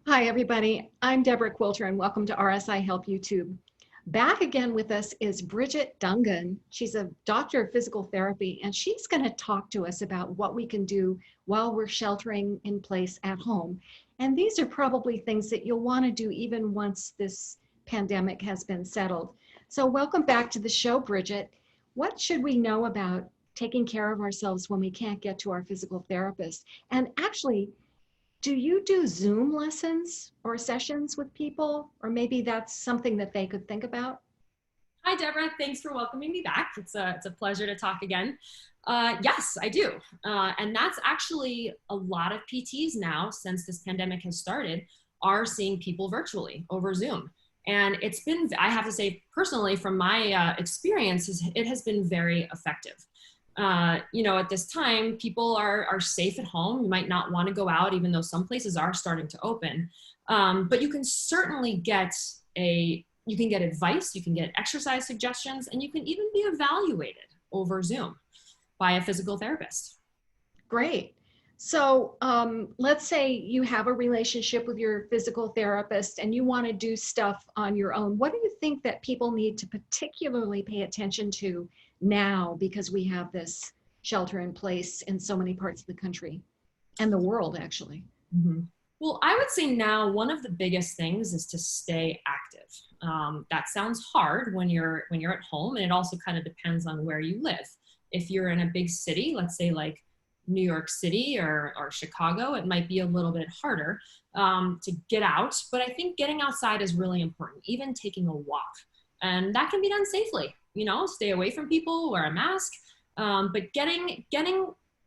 Hi, everybody. I'm Deborah Quilter, and welcome to RSI Help YouTube. Back again with us is Bridget Dungan. She's a doctor of physical therapy, and she's going to talk to us about what we can do while we're sheltering in place at home. And these are probably things that you'll want to do even once this pandemic has been settled. So, welcome back to the show, Bridget. What should we know about taking care of ourselves when we can't get to our physical therapist? And actually, do you do Zoom lessons or sessions with people? Or maybe that's something that they could think about? Hi, Deborah. Thanks for welcoming me back. It's a pleasure to talk again. Yes, I do. And that's actually a lot of PTs now, since this pandemic has started, are seeing people virtually over Zoom. And it's been, I have to say personally, from my experiences, it has been very effective. At this time, people are safe at home. You might not want to go out, even though some places are starting to open. But you can certainly you can get advice, you can get exercise suggestions, and you can even be evaluated over Zoom by a physical therapist. Great. So let's say you have a relationship with your physical therapist and you want to do stuff on your own. What do you think that people need to particularly pay attention to now because we have this shelter in place in so many parts of the country and the world, actually? Mhm. Well, I would say now one of the biggest things is to stay active. That sounds hard when you're at home, and it also kind of depends on where you live. If you're in a big city, let's say like New York City or Chicago, it might be a little bit harder to get out. But I think getting outside is really important, even taking a walk, and that can be done safely. Stay away from people, wear a mask, but getting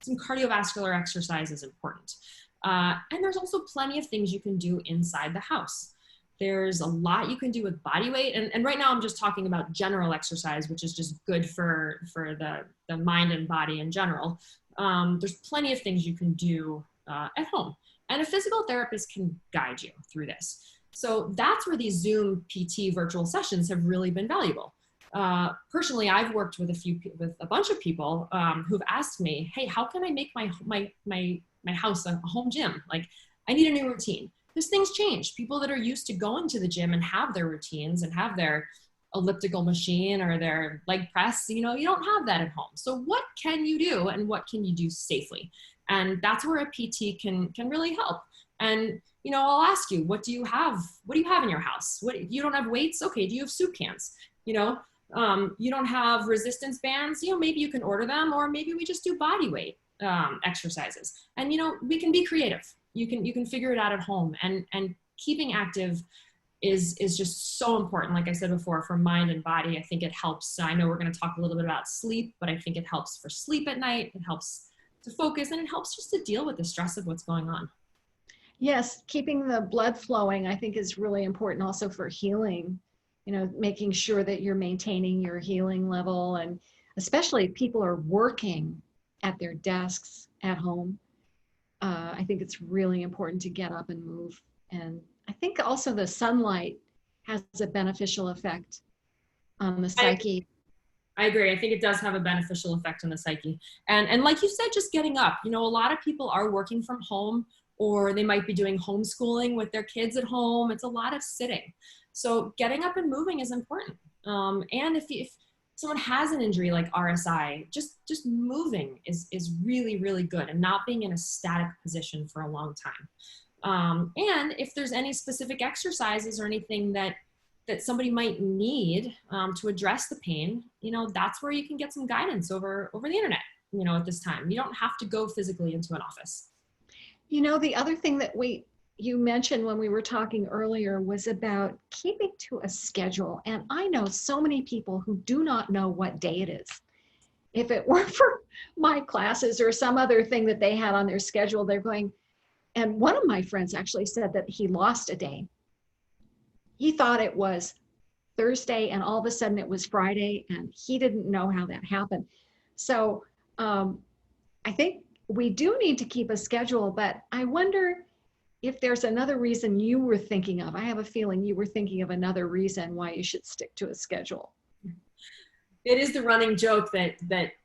some cardiovascular exercise is important. And there's also plenty of things you can do inside the house. There's a lot you can do with body weight. And right now I'm just talking about general exercise, which is just good for the mind and body in general. There's plenty of things you can do at home. And a physical therapist can guide you through this. So that's where these Zoom PT virtual sessions have really been valuable. Personally, I've worked with with a bunch of people who've asked me, "Hey, how can I make my house a home gym? Like, I need a new routine." Because things change. People that are used to going to the gym and have their routines and have their elliptical machine or their leg press, you don't have that at home. So what can you do and what can you do safely? And that's where a PT can really help. And I'll ask you, what do you have? What do you have in your house? What, you don't have weights? Okay, do you have soup cans? You don't have resistance bands? Maybe you can order them, or maybe we just do body weight exercises. And we can be creative. You can figure it out at home. And keeping active is just so important. Like I said before, for mind and body, I think it helps. I know we're going to talk a little bit about sleep, but I think it helps for sleep at night. It helps to focus, and it helps just to deal with the stress of what's going on. Yes, keeping the blood flowing, I think, is really important also for healing, making sure that you're maintaining your healing level. And especially if people are working at their desks at home, I think it's really important to get up and move. And I think also the sunlight has a beneficial effect on the I, psyche. I agree. I think it does have a beneficial effect on the psyche. And like you said, just getting up. A lot of people are working from home, or they might be doing homeschooling with their kids at home. It's a lot of sitting. So getting up and moving is important. And if someone has an injury like RSI, just moving is really, really good, and not being in a static position for a long time. And if there's any specific exercises or anything that somebody might need to address the pain, that's where you can get some guidance over the internet, at this time. You don't have to go physically into an office. The other thing that you mentioned when we were talking earlier was about keeping to a schedule. And I know so many people who do not know what day it is. If it were for my classes or some other thing that they had on their schedule, they're going, and one of my friends actually said that he lost a day. He thought it was Thursday and all of a sudden it was Friday, and he didn't know how that happened. So I think we do need to keep a schedule, but I wonder if there's another reason you were thinking of. I have a feeling you were thinking of another reason why you should stick to a schedule. It is the running joke that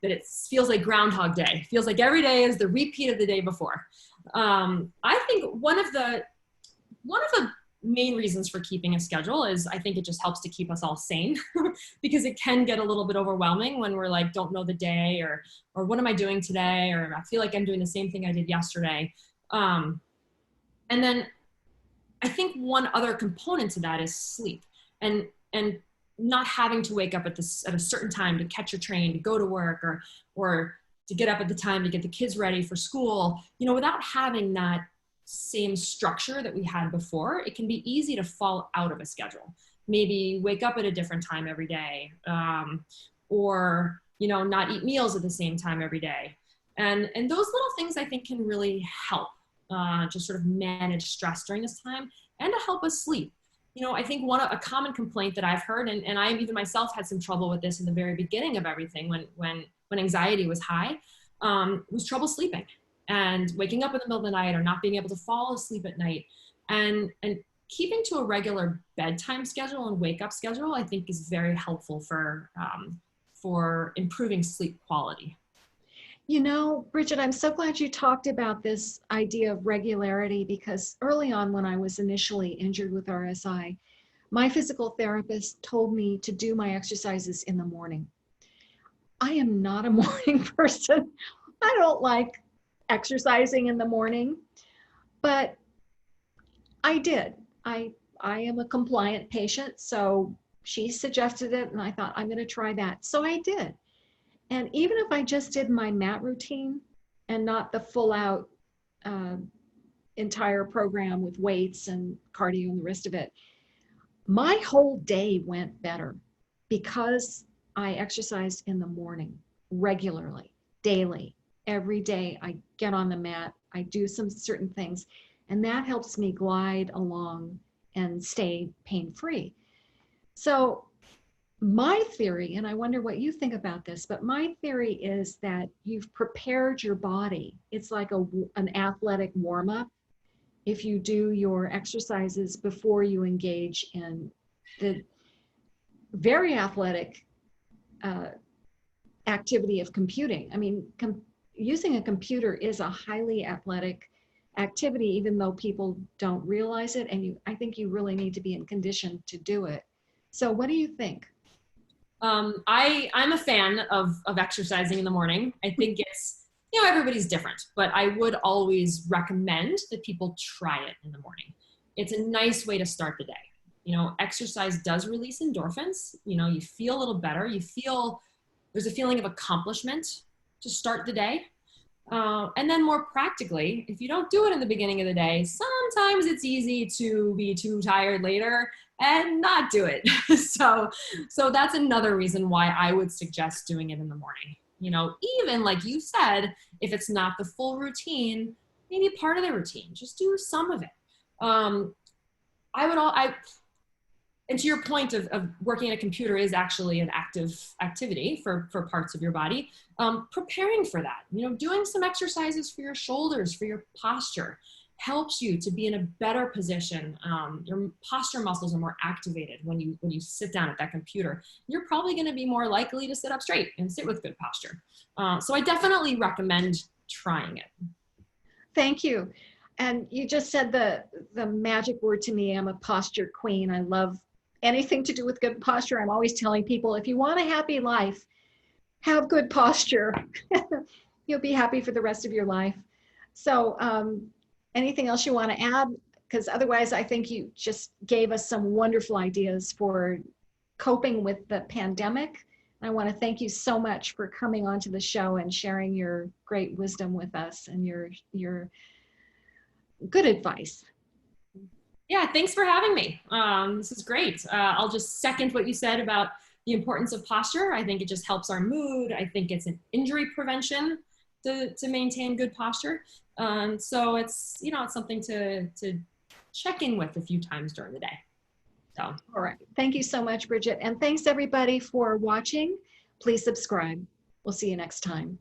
it feels like Groundhog Day. It feels like every day is the repeat of the day before. I think one of the one of the main reasons for keeping a schedule is I think it just helps to keep us all sane because it can get a little bit overwhelming when we're like, don't know the day or what am I doing today? Or I feel like I'm doing the same thing I did yesterday. And then I think one other component to that is sleep and not having to wake up at a certain time to catch your train, to go to work or to get up at the time to get the kids ready for school, without having that same structure that we had before, it can be easy to fall out of a schedule. Maybe wake up at a different time every day, or not eat meals at the same time every day. And those little things I think can really help just sort of manage stress during this time and to help us sleep. I think a common complaint that I've heard, and I even myself had some trouble with this in the very beginning of everything when anxiety was high, was trouble sleeping and waking up in the middle of the night or not being able to fall asleep at night. And keeping to a regular bedtime schedule and wake up schedule, I think is very helpful for improving sleep quality. Bridget, I'm so glad you talked about this idea of regularity, because early on when I was initially injured with RSI, my physical therapist told me to do my exercises in the morning. I am not a morning person. I don't like exercising in the morning, but I did. I am a compliant patient, so she suggested it and I thought I'm going to try that. So I did. And even if I just did my mat routine and not the full out entire program with weights and cardio and the rest of it, my whole day went better because I exercised in the morning regularly, daily. Every day I get on the mat, I do some certain things, and that helps me glide along and stay pain-free. So my theory, and I wonder what you think about this, but my theory is that you've prepared your body. It's like an athletic warm-up if you do your exercises before you engage in the very athletic activity of computing. I mean, using a computer is a highly athletic activity, even though people don't realize it. And I think you really need to be in condition to do it. So what do you think? I'm a fan of exercising in the morning. I think it's, everybody's different, but I would always recommend that people try it in the morning. It's a nice way to start the day. Exercise does release endorphins. You feel a little better. There's a feeling of accomplishment to start the day. And then more practically, if you don't do it in the beginning of the day, sometimes it's easy to be too tired later and not do it. So that's another reason why I would suggest doing it in the morning. Even like you said, if it's not the full routine, maybe part of the routine, just do some of it. And to your point of working at a computer is actually an active activity for parts of your body. Preparing for that, doing some exercises for your shoulders, for your posture, helps you to be in a better position. Your posture muscles are more activated when you sit down at that computer. You're probably going to be more likely to sit up straight and sit with good posture. So I definitely recommend trying it. Thank you. And you just said the magic word to me. I'm a posture queen. I love anything to do with good posture. I'm always telling people, if you want a happy life, have good posture. You'll be happy for the rest of your life. So anything else you want to add? Because otherwise, I think you just gave us some wonderful ideas for coping with the pandemic. I want to thank you so much for coming onto the show and sharing your great wisdom with us and your good advice. Yeah, thanks for having me. This is great. I'll just second what you said about the importance of posture. I think it just helps our mood. I think it's an injury prevention to maintain good posture. So it's, it's something to check in with a few times during the day. So. All right. Thank you so much, Bridget. And thanks everybody for watching. Please subscribe. We'll see you next time.